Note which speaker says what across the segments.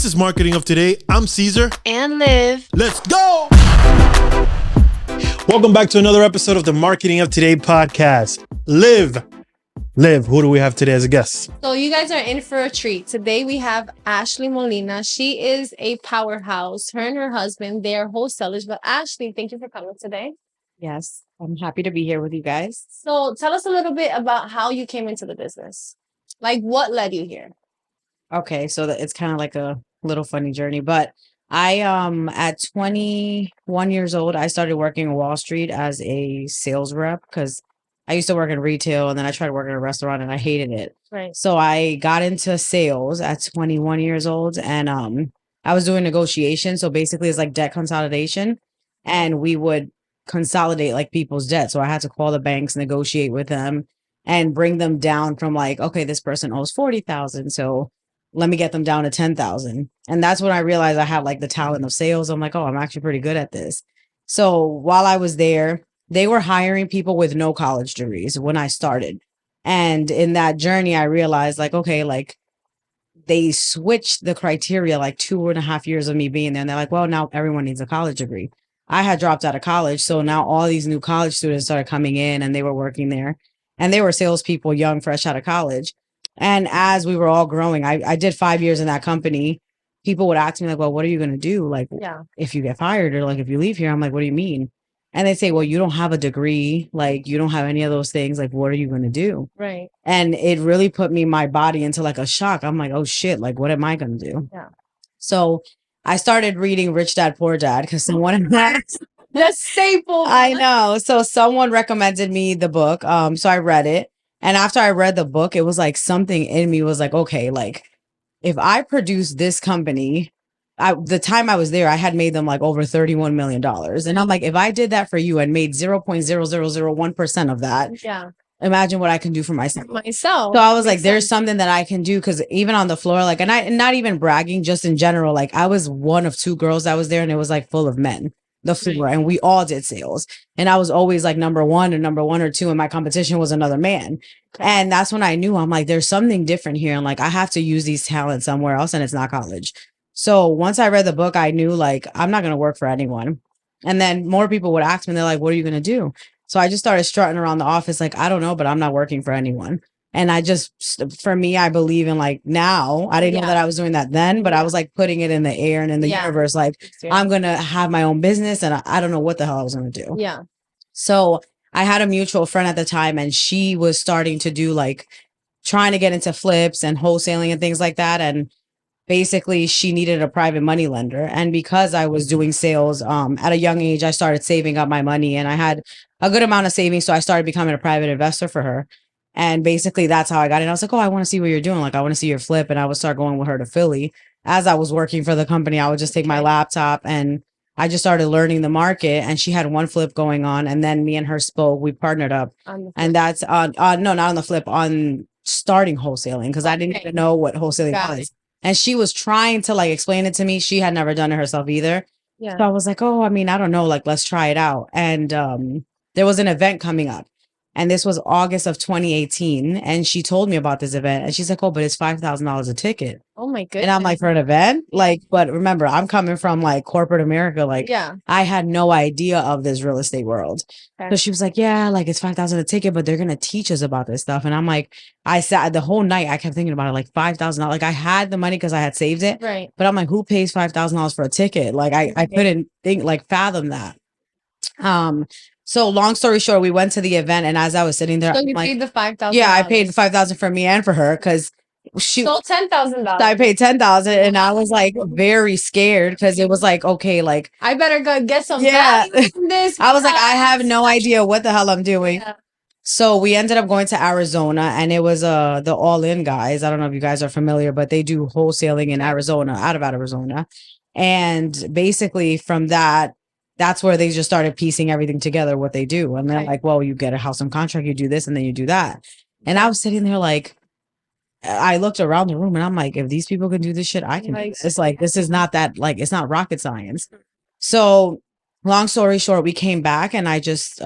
Speaker 1: is Marketing of Today. I'm Cesar.
Speaker 2: And Liv.
Speaker 1: Let's go! Welcome back to another episode of the Marketing of Today podcast. Liv, who do we have today as a guest?
Speaker 2: So you guys are in for a treat. Today we have Ashley Molina. She is a powerhouse. Her and her husband, they are wholesalers. But Ashley, thank you for coming today.
Speaker 3: Yes, I'm happy to be here with you guys.
Speaker 2: So tell us a little bit about how you came into the business. Like, what led you here?
Speaker 3: Okay, so it's kind of like a little funny journey, but I at 21 years old, I started working on Wall Street as a sales rep because I used to work in retail and then I tried to work in a restaurant and I hated it.
Speaker 2: Right.
Speaker 3: So I got into sales at 21 years old and I was doing negotiation. So basically it's like debt consolidation and we would consolidate like people's debt. So I had to call the banks, negotiate with them and bring them down from like, okay, this person owes 40,000. So let me get them down to 10,000. And that's when I realized I had like the talent of sales. I'm like, oh, I'm actually pretty good at this. So while I was there, they were hiring people with no college degrees when I started. And in that journey, I realized like, okay, like they switched the criteria like 2.5 years of me being there. And they're like, well, now everyone needs a college degree. I had dropped out of college. So now all these new college students started coming in and they were working there and they were salespeople, young, fresh out of college. And as we were all growing, I did 5 years in that company. People would ask me like, well, what are you going to do? Like, if you get fired or like, if you leave here, I'm like, what do you mean? And they say, well, you don't have a degree. Like, you don't have any of those things. Like, what are you going to do?
Speaker 2: Right.
Speaker 3: And it really put my body into like a shock. I'm like, oh shit, like, what am I going to do?
Speaker 2: Yeah.
Speaker 3: So I started reading Rich Dad, Poor Dad because someone
Speaker 2: the staple.
Speaker 3: I know. So someone recommended me the book. So I read it. And after I read the book, it was like something in me was like, okay, like if I produce this company, the time I was there, I had made them like over $31 million. And I'm like, if I did that for you and made 0.0001% of that,
Speaker 2: yeah,
Speaker 3: imagine what I can do for myself.
Speaker 2: So
Speaker 3: I was like, there's something that I can do. Cause even on the floor, like, and I, not even bragging, just in general, like I was one of 2 girls that was there and it was like full of men. The floor and we all did sales and I was always like number 1 or 2 and my competition was another man. And that's when I knew I'm like there's something different here and like I have to use these talents somewhere else and it's not college. So once I read the book I knew like I'm not going to work for anyone. And then more people would ask me, they're like, what are you going to do? So I just started strutting around the office like I don't know, but I'm not working for anyone. And I just, for me, I believe in like now, I didn't know that I was doing that then, but I was like putting it in the air and in the universe. Like I'm going to have my own business and I don't know what the hell I was going to do.
Speaker 2: Yeah.
Speaker 3: So I had a mutual friend at the time and she was starting to do like trying to get into flips and wholesaling and things like that. And basically she needed a private money lender. And because I was doing sales at a young age, I started saving up my money and I had a good amount of savings. So I started becoming a private investor for her. And basically that's how I got in. I was like, oh, I want to see what you're doing. Like, I want to see your flip. And I would start going with her to Philly. As I was working for the company, I would just take my laptop and I just started learning the market. And she had one flip going on. And then me and her spoke, we partnered up. And that's no, not on the flip, on starting wholesaling. Cause I didn't even know what wholesaling was. And she was trying to like explain it to me. She had never done it herself either.
Speaker 2: Yeah.
Speaker 3: So I was like, oh, I mean, I don't know. Like, let's try it out. And there was an event coming up. And this was August of 2018. And she told me about this event. And she's like, oh, but it's $5,000 a ticket.
Speaker 2: Oh my goodness.
Speaker 3: And I'm like, for an event? Like, but remember, I'm coming from like corporate America. Like, I had no idea of this real estate world. Okay. So she was like, yeah, like it's $5,000 a ticket, but they're going to teach us about this stuff. And I'm like, I sat the whole night. I kept thinking about it, like $5,000. Like I had the money because I had saved it.
Speaker 2: Right.
Speaker 3: But I'm like, who pays $5,000 for a ticket? Like I couldn't think, like fathom that. So long story short, we went to the event and as I was sitting there,
Speaker 2: so you paid the $5,000.
Speaker 3: Yeah, I paid the $5,000 for me and for her because she
Speaker 2: sold $10,000.
Speaker 3: I paid $10,000 and I was like very scared because it was like, okay, like
Speaker 2: I better go get some value from this.
Speaker 3: I was like, I have no idea what the hell I'm doing. Yeah. So we ended up going to Arizona and it was the All In guys. I don't know if you guys are familiar, but they do wholesaling in Arizona, out of Arizona. And basically from that's where they just started piecing everything together, what they do. And they're like, well, you get a house on contract, you do this, and then you do that. And I was sitting there like, I looked around the room and I'm like, if these people can do this shit, I can do this. It's like, this is not that, like, it's not rocket science. So long story short, we came back and I just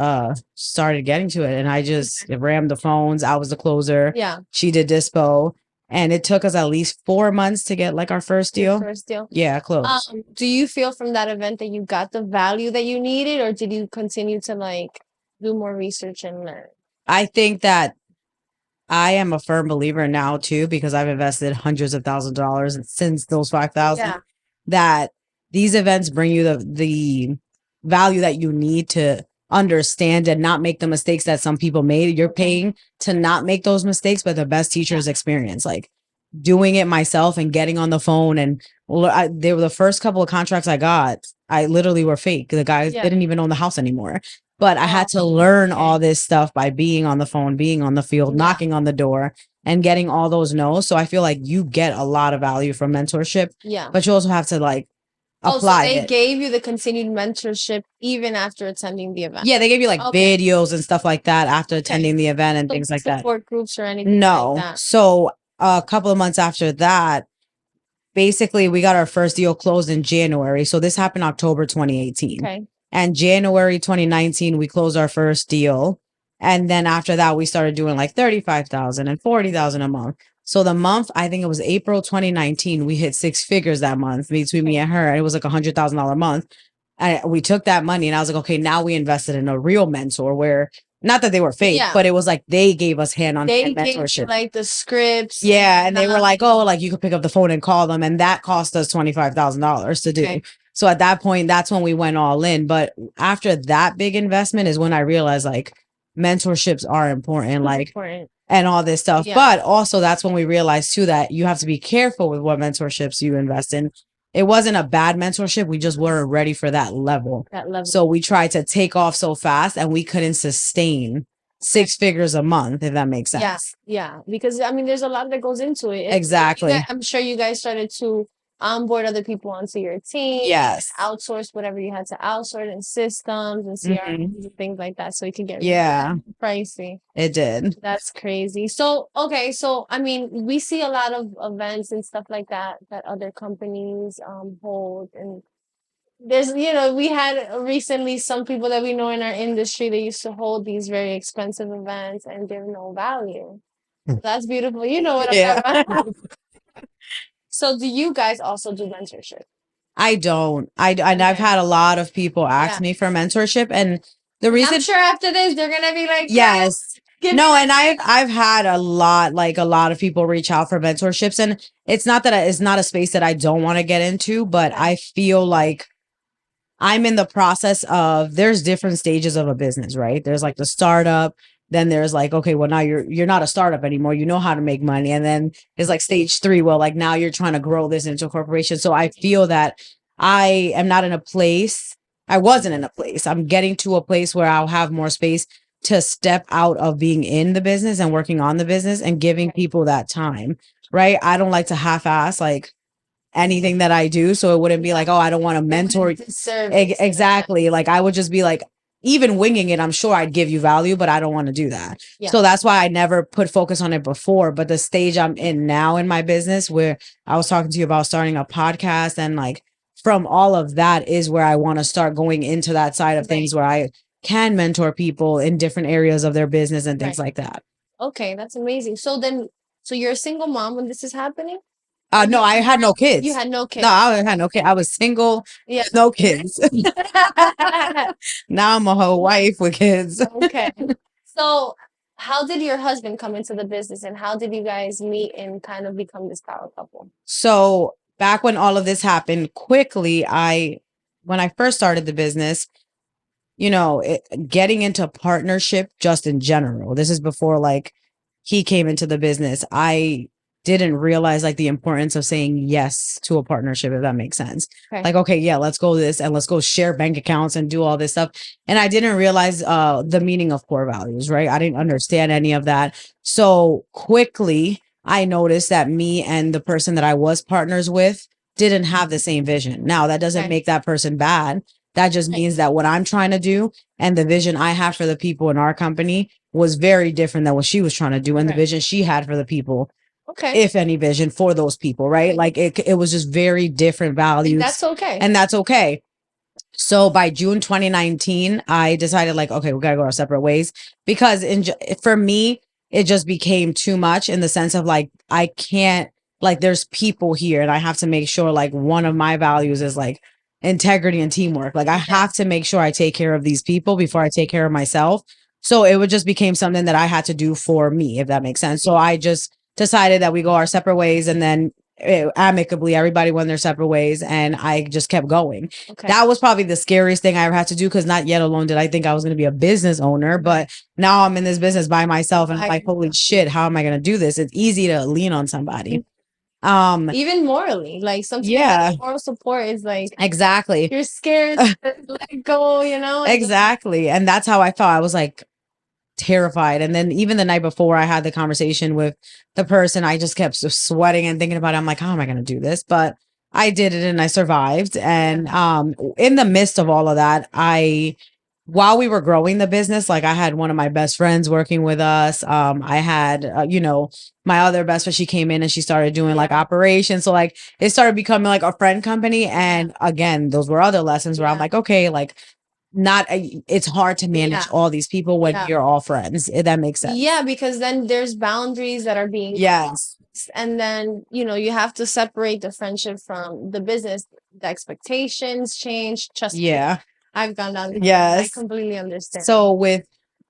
Speaker 3: started getting to it. And I just rammed the phones. I was the closer.
Speaker 2: Yeah.
Speaker 3: She did dispo. And it took us at least 4 months to get like our first
Speaker 2: Your
Speaker 3: deal.
Speaker 2: first deal.
Speaker 3: Yeah, close.
Speaker 2: Do you feel from that event that you got the value that you needed, or did you continue to like do more research and learn?
Speaker 3: I think that I am a firm believer now too, because I've invested hundreds of thousands of dollars since those 5,000,
Speaker 2: Yeah.
Speaker 3: that these events bring you the value that you need to understand and not make the mistakes that some people made. You're paying to not make those mistakes, but the best teacher is experience. Like doing it myself and getting on the phone, and they were the first couple of contracts I got. I literally were fake. The guys didn't even own the house anymore. But I had to learn all this stuff by being on the phone, being on the field, knocking on the door, and getting all those no's. So I feel like you get a lot of value from mentorship.
Speaker 2: Yeah.
Speaker 3: But you also have to like
Speaker 2: So
Speaker 3: apply
Speaker 2: they
Speaker 3: it.
Speaker 2: gave you the continued mentorship even after attending the event.
Speaker 3: Yeah, they gave you like videos and stuff like that after attending the event and
Speaker 2: So
Speaker 3: things like that.
Speaker 2: support groups or anything
Speaker 3: No.
Speaker 2: like that.
Speaker 3: So a couple of months after that, basically we got our first deal closed in January. So this happened October 2018.
Speaker 2: Okay.
Speaker 3: And January 2019, we closed our first deal. And then after that, we started doing like 35,000 and 40,000 a month. So the month, I think it was April 2019, we hit 6 figures that month between me and her. And it was like $100,000 a month. And we took that money and I was like, okay, now we invested in a real mentor where, not that they were fake, but it was like they gave us hand-on-hand mentorship.
Speaker 2: Gave you, like the scripts.
Speaker 3: Yeah. And they were like, oh, like you could pick up the phone and call them. And that cost us $25,000 to do.
Speaker 2: Okay.
Speaker 3: So at that point, that's when we went all in. But after that big investment is when I realized like mentorships are important, like, and all this stuff.
Speaker 2: Yeah.
Speaker 3: But also that's when we realized too, that you have to be careful with what mentorships you invest in. It wasn't a bad mentorship. We just weren't ready for that level. So we tried to take off so fast and we couldn't sustain 6 figures a month, if that makes sense.
Speaker 2: Yeah. Yeah. Because I mean, there's a lot that goes into it.
Speaker 3: Exactly.
Speaker 2: I'm sure you guys started to onboard other people onto your team.
Speaker 3: Yes.
Speaker 2: Outsource whatever you had to outsource, and systems and CRMs and things like that. So it can get pricey.
Speaker 3: It did.
Speaker 2: That's crazy. So, okay. So, I mean, we see a lot of events and stuff like that other companies hold. And there's, we had recently some people that we know in our industry, they used to hold these very expensive events and give no value. That's beautiful. You know what I'm talking about. So do you guys also do mentorship?
Speaker 3: I don't. And I've had a lot of people ask me for mentorship, and the reason,
Speaker 2: I'm sure after this they're gonna be like,
Speaker 3: yes, no, and I've had a lot of people reach out for mentorships, and it's not that it's not a space that I don't want to get into, but I feel like I'm in the process of, there's different stages of a business, right? There's like the startup. Then there's like, okay, well now you're not a startup anymore. You know how to make money. And then there's like stage 3. Well, like now you're trying to grow this into a corporation. So I feel that I am not in a place. I wasn't in a place. I'm getting to a place where I'll have more space to step out of being in the business and working on the business and giving people that time, right? I don't like to half-ass like anything that I do. So it wouldn't be like, oh, I don't want to mentor. Exactly. Like I would just be like, even winging it, I'm sure I'd give you value, but I don't want to do that. So that's why I never put focus on it before. But the stage I'm in now in my business, where I was talking to you about starting a podcast, and like from all of that is where I want to start going into that side of things where I can mentor people in different areas of their business and things like that.
Speaker 2: Okay, that's amazing. So you're a single mom when this is happening?
Speaker 3: No, I had no kids.
Speaker 2: You had no kids.
Speaker 3: No, I had no kids. I was single. Yeah. No kids. Now I'm a whole wife with kids.
Speaker 2: Okay. So how did your husband come into the business, and how did you guys meet and kind of become this power couple?
Speaker 3: So back when all of this happened, quickly, when I first started the business, getting into partnership just in general, this is before like he came into the business, I didn't realize like the importance of saying yes to a partnership, if that makes sense. Like, okay, yeah, let's go this and let's go share bank accounts and do all this stuff. And I didn't realize the meaning of core values, right? I didn't understand any of that. So quickly, I noticed that me and the person that I was partners with didn't have the same vision. Now, that doesn't make that person bad. That just means that what I'm trying to do and the vision I have for the people in our company was very different than what she was trying to do, and the vision she had for the people. If any vision for those people, right? Like it was just very different values. And that's okay. So by June 2019, I decided like, okay, we gotta go our separate ways, because for me, it just became too much in the sense of like, I can't, like, there's people here and I have to make sure like one of my values is like integrity and teamwork. Like I have to make sure I take care of these people before I take care of myself. So it would just became something that I had to do for me, if that makes sense. So I just decided that we go our separate ways, and then amicably everybody went their separate ways, and I just kept going.
Speaker 2: Okay.
Speaker 3: That was probably the scariest thing I ever had to do, because not yet alone did I think I was going to be a business owner, but now I'm in this business by myself and I'm like, holy shit, how am I going to do this? It's easy to lean on somebody.
Speaker 2: Even morally, like sometimes moral support is like,
Speaker 3: exactly,
Speaker 2: you're scared to let go, you know?
Speaker 3: Exactly. And that's how I felt. I was like terrified. And then even the night before I had the conversation with the person, I just kept sweating and thinking about it. I'm like, how am I going to do this? But I did it and I survived. And in the midst of all of that, while we were growing the business, like I had one of my best friends working with us. I had, my other best friend, she came in and she started doing like operations. So like it started becoming like a friend company. And again, those were other lessons where I'm like, okay, like it's hard to manage all these people when you're all friends, if that makes sense.
Speaker 2: Yeah, because then there's boundaries that are being crossed, and then you have to separate the friendship from the business. The expectations change. Trust me, I've gone down. I completely understand.
Speaker 3: So with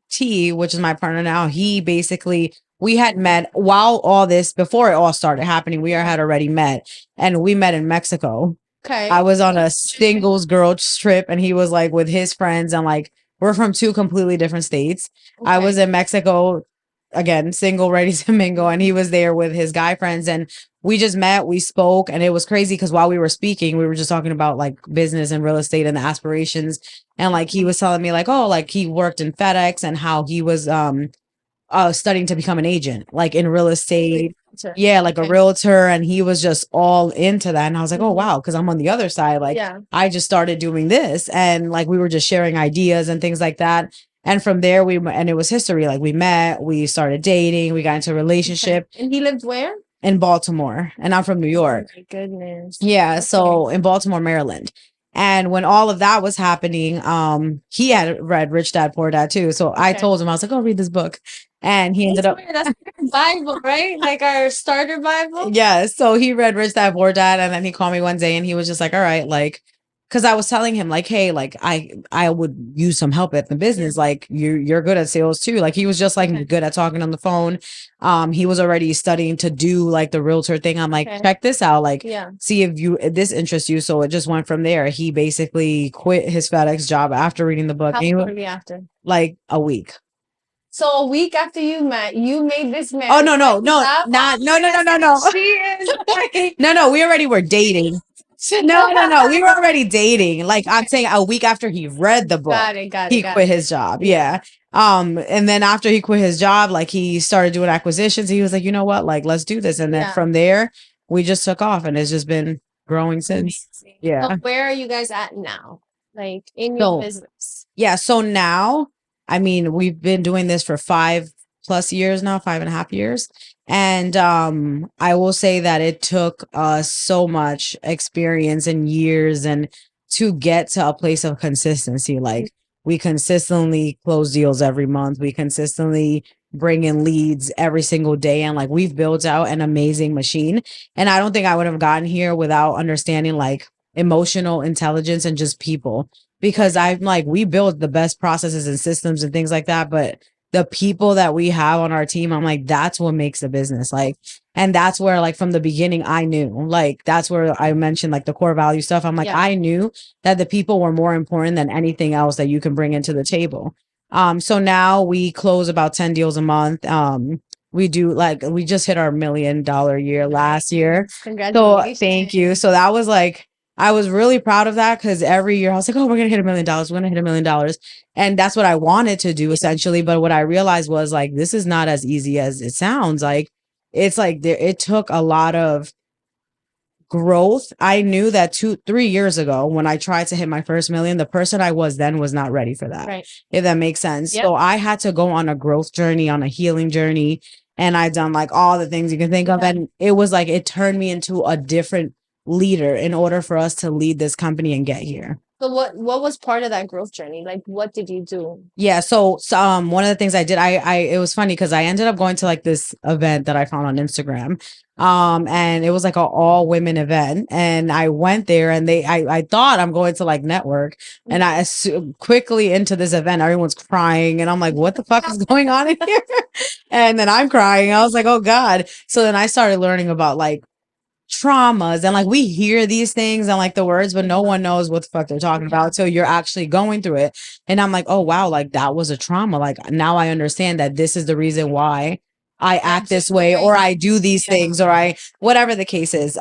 Speaker 3: T, which is my partner now, we had met while all this, before it all started happening, we had already met, and we met in Mexico.
Speaker 2: Okay.
Speaker 3: I was on a singles girls trip and he was like with his friends, and like we're from two completely different states. I was in Mexico, again, single, ready to mingle, and he was there with his guy friends, and we just met, we spoke, and it was crazy because while we were speaking, we were just talking about like business and real estate and the aspirations. And like he was telling me like, oh, like he worked in FedEx and how he was studying to become an agent, like in real estate. Like a realtor, and he was just all into that. And I was like, oh wow, because I'm on the other side. Like I just started doing this, and like we were just sharing ideas and things like that. And from there and it was history. Like we met, we started dating, we got into a relationship.
Speaker 2: And he lived where?
Speaker 3: In Baltimore, and I'm from New York.
Speaker 2: Oh my goodness.
Speaker 3: So in Baltimore, Maryland. And when all of that was happening, he had read Rich Dad Poor Dad too. So I told him, I was like, oh, read this book. And he ended up,
Speaker 2: that's our Bible, right? Like our starter Bible.
Speaker 3: So he read Rich Dad Poor Dad, and then he called me one day and he was just like, all right, like, because I was telling him like, hey, like I would use some help at the business. Like you're good at sales too. Like he was just like good at talking on the phone. He was already studying to do like the realtor thing. I'm like, check this out. Like, see if this interests you. So it just went from there. He basically quit his FedEx job after reading the book.
Speaker 2: How long after?
Speaker 3: Like a week.
Speaker 2: So a week after you met, you made this man.
Speaker 3: Oh no. She is no. We already were dating. No. We were already dating. Like I'm saying, a week after he read the book, he quit his job. And then after he quit his job, like he started doing acquisitions. He was like, you know what? Like let's do this. And then from there, we just took off, and it's just been growing since.
Speaker 2: Amazing. So where are you guys at now? Like in your business?
Speaker 3: So now, I mean, we've been doing this for 5+ years now, 5.5 years. And I will say that it took us so much experience and years and to get to a place of consistency. Like we consistently close deals every month. We consistently bring in leads every single day. And like we've built out an amazing machine. And I don't think I would have gotten here without understanding like emotional intelligence and just people. Because I'm like, we build the best processes and systems and things like that. But the people that we have on our team, I'm like, that's what makes the business. Like, and that's where like from the beginning, I knew, like, that's where I mentioned like the core value stuff. I'm like, I knew that the people were more important than anything else that you can bring into the table. So now we close about 10 deals a month. We do like, we just hit our $1 million year last year.
Speaker 2: Congratulations.
Speaker 3: So thank you. So that was like, I was really proud of that because every year I was like, oh, we're going to hit $1 million. We're going to hit $1 million. And that's what I wanted to do essentially. But what I realized was like, this is not as easy as it sounds. Like, it's like it took a lot of growth. I knew that 2-3 years ago when I tried to hit my first million, the person I was then was not ready for that.
Speaker 2: Right.
Speaker 3: If that makes sense. Yep. So I had to go on a growth journey, on a healing journey. And I've done like all the things you can think of. And it was like, it turned me into a different leader in order for us to lead this company and get here.
Speaker 2: So what was part of that growth journey? Like, what did you do?
Speaker 3: Yeah, so one of the things I did, I it was funny because I ended up going to like this event that I found on Instagram. And it was like an all women event, and I went there, and I thought I'm going to like network, and quickly into this event, everyone's crying, and I'm like, what the fuck is going on in here? And then I'm crying. I was like, oh God. So then I started learning about like traumas, and like we hear these things and like the words, but no one knows what the fuck they're talking about until you're actually going through it. And I'm like, oh wow, like that was a trauma. Like now I understand that this is the reason why I act this way, or I do these things, or I whatever the case is.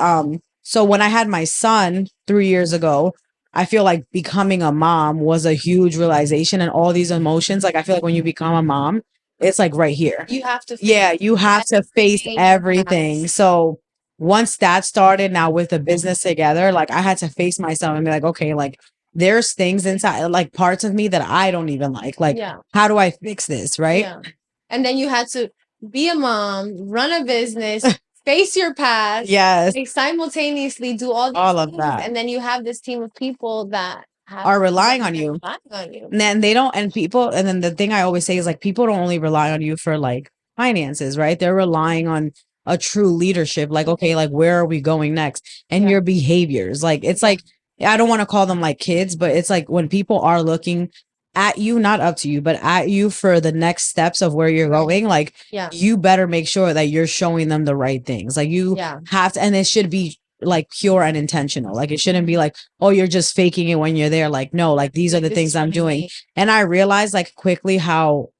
Speaker 3: So when I had my son 3 years ago, I feel like becoming a mom was a huge realization, and all these emotions, like I feel like when you become a mom, it's like right here.
Speaker 2: You have to
Speaker 3: You have to face everything. So once that started, now with the business together, like I had to face myself and be like, okay, like there's things inside, like parts of me that I don't even like. Like, how do I fix this? Right.
Speaker 2: Yeah. And then you had to be a mom, run a business, face your past.
Speaker 3: Yes.
Speaker 2: Like simultaneously do all
Speaker 3: of that.
Speaker 2: And then you have this team of people that
Speaker 3: are relying on you. And then they don't, and people, and then the thing I always say is like, people don't only rely on you for like finances, right? They're relying on a true leadership. Like, okay, like where are we going next? And your behaviors, like, it's like, I don't want to call them like kids, but it's like when people are looking at you, not up to you, but at you for the next steps of where you're going, like, you better make sure that you're showing them the right things. Like you have to, and it should be like pure and intentional. Like it shouldn't be like, oh, you're just faking it when you're there. Like, no, like these are the things I'm doing. And I realized like quickly how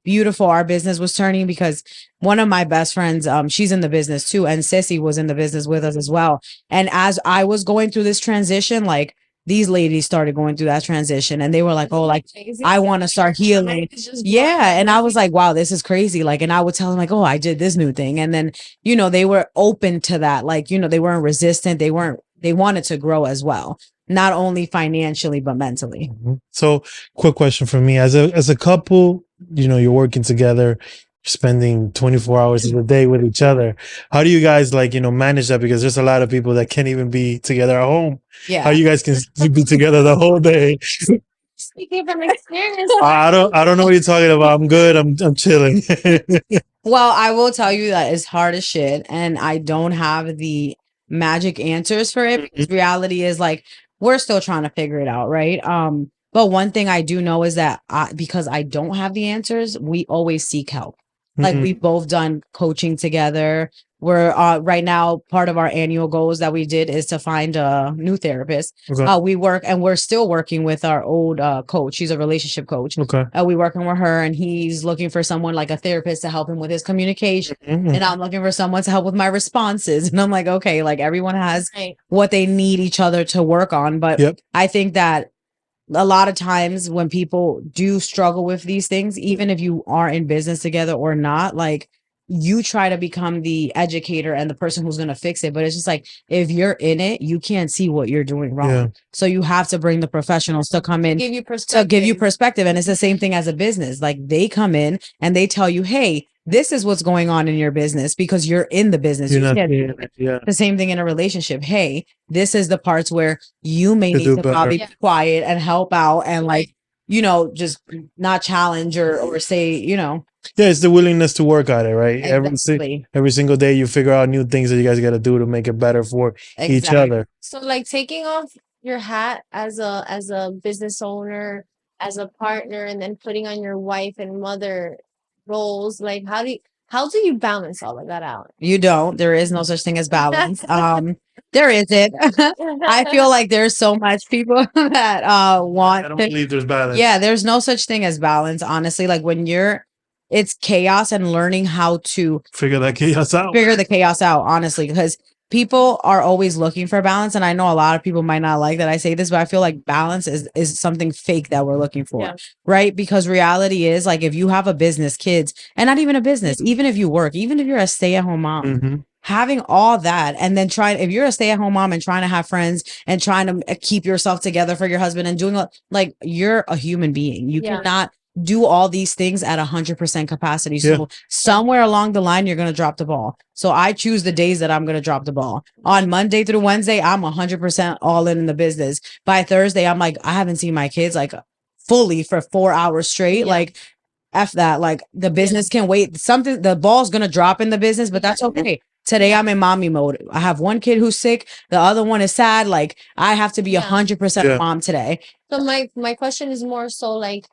Speaker 3: beautiful our business was turning, because one of my best friends, she's in the business too, and Sissy was in the business with us as well. And as I was going through this transition, like these ladies started going through that transition, and they were like, oh, like I want to start healing. Yeah. And I was like, wow, this is crazy. Like, and I would tell them like, oh, I did this new thing. And then, you know, they were open to that. Like, you know, they weren't resistant. They wanted to grow as well, not only financially, but mentally.
Speaker 1: So quick question for me, as a couple, you know, you're working together, you're spending 24 hours of the day with each other. How do you guys like, you know, manage that? Because there's a lot of people that can't even be together at home. Yeah. How you guys can be together the whole day?
Speaker 2: Speaking from experience.
Speaker 1: I don't know what you're talking about. I'm good. I'm chilling.
Speaker 3: Well, I will tell you that it's hard as shit, and I don't have the magic answers for it, because reality is like we're still trying to figure it out, right? But one thing I do know is that because I don't have the answers, we always seek help. Like we've both done coaching together. We're right now, part of our annual goals that we did is to find a new therapist. We work, and we're still working with our old coach. She's a relationship coach. We working with her, and he's looking for someone like a therapist to help him with his communication. And I'm looking for someone to help with my responses. And I'm like, okay, like everyone has what they need each other to work on. But I think that a lot of times when people do struggle with these things, even if you are in business together or not, like you try to become the educator and the person who's going to fix it. But it's just like, if you're in it, you can't see what you're doing wrong. So you have to bring the professionals to come in to give you perspective. And it's the same thing as a business. Like they come in and they tell you, hey, this is what's going on in your business, because you're in the business. The same thing in a relationship. Hey, this is the parts where you may need to probably be quiet and help out, and like, you know, just not challenge or say, you know.
Speaker 1: Yeah, it's the willingness to work at it, right? Exactly. Every single day you figure out new things that you guys got to do to make it better for each other.
Speaker 2: So like taking off your hat as a business owner, as a partner, and then putting on your wife and mother roles, like how do you balance all of that out?
Speaker 3: You don't. There is no such thing as balance. There isn't. I feel like there's so much people that want.
Speaker 1: I don't believe there's balance.
Speaker 3: Yeah, there's no such thing as balance. Honestly, like when it's chaos, and learning how to
Speaker 1: figure the
Speaker 3: chaos out. Honestly, because people are always looking for balance. And I know a lot of people might not like that I say this, but I feel like balance is something fake that we're looking for, right? Because reality is like, if you have a business, kids, and not even a business, even if you work, even if you're a stay-at-home mom, having all that, and then if you're a stay-at-home mom and trying to have friends and trying to keep yourself together for your husband and doing like, you're a human being. You cannot do all these things at 100% capacity. So somewhere along the line, you're going to drop the ball. So I choose the days that I'm going to drop the ball. On Monday through Wednesday, I'm 100% all in the business. By Thursday, I'm like, I haven't seen my kids like fully for 4 hours straight. Like, F that. Like, the business can wait. The ball's going to drop in the business, but that's okay. Today I'm in mommy mode. I have one kid who's sick. The other one is sad. Like, I have to be 100% mom today.
Speaker 2: So my question is more so like,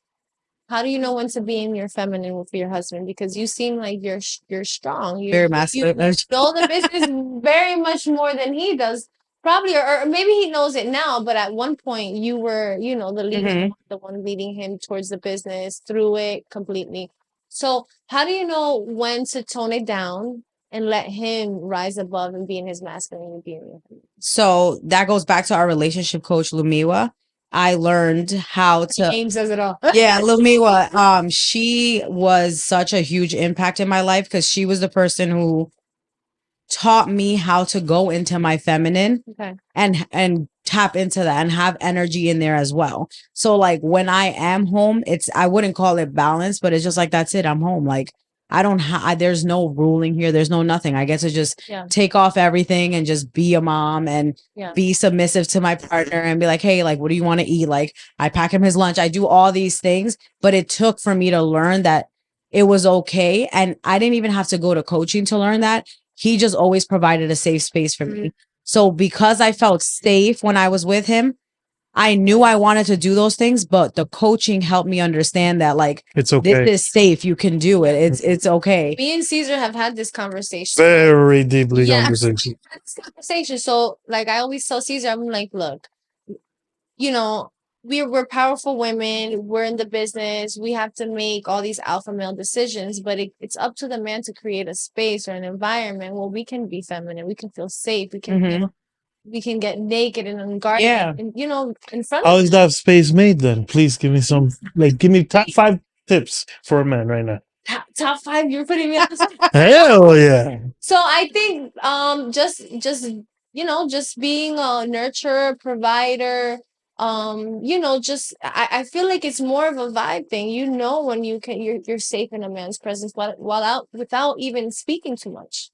Speaker 2: how do you know when to be in your feminine with your husband? Because you seem like you're strong.
Speaker 3: Very masculine.
Speaker 2: You know the business very much more than he does. Probably, or maybe he knows it now, but at one point you were, you know, the leader, the one leading him towards the business through it completely. So how do you know when to tone it down and let him rise above and be in his masculine and be in your feminine?
Speaker 3: So that goes back to our relationship coach, Lumiwa. I learned how to.
Speaker 2: Name says it all.
Speaker 3: Yeah, Lumiwa. She was such a huge impact in my life because she was the person who taught me how to go into my feminine and tap into that and have energy in there as well. So like when I am home, I wouldn't call it balance, but it's just like, that's it. I'm home. Like I don't there's no ruling here. There's no nothing. I get to just take off everything and just be a mom and be submissive to my partner and be like, hey, like, what do you want to eat? Like I pack him his lunch. I do all these things, but it took for me to learn that it was okay. And I didn't even have to go to coaching to learn that. He just always provided a safe space for me. So because I felt safe when I was with him, I knew I wanted to do those things, but the coaching helped me understand that like,
Speaker 1: it's okay.
Speaker 3: This is safe. You can do it. It's okay.
Speaker 2: Me and Cesar have had this conversation.
Speaker 1: Very deeply conversation.
Speaker 2: So like I always tell Cesar, I'm like, look, you know, we're powerful women. We're in the business. We have to make all these alpha male decisions, but it's up to the man to create a space or an environment where we can be feminine. We can feel safe. We can we can get naked and unguarded. And, you know, in front.
Speaker 1: How is that space made then? Please give me some. Like, give me top 5 tips for a man right now.
Speaker 2: Top 5. You're putting me on the spot.
Speaker 1: Hell yeah.
Speaker 2: So I think just you know, just being a nurturer, provider. You know, just I feel like it's more of a vibe thing. You know, when you're safe in a man's presence without even speaking too much.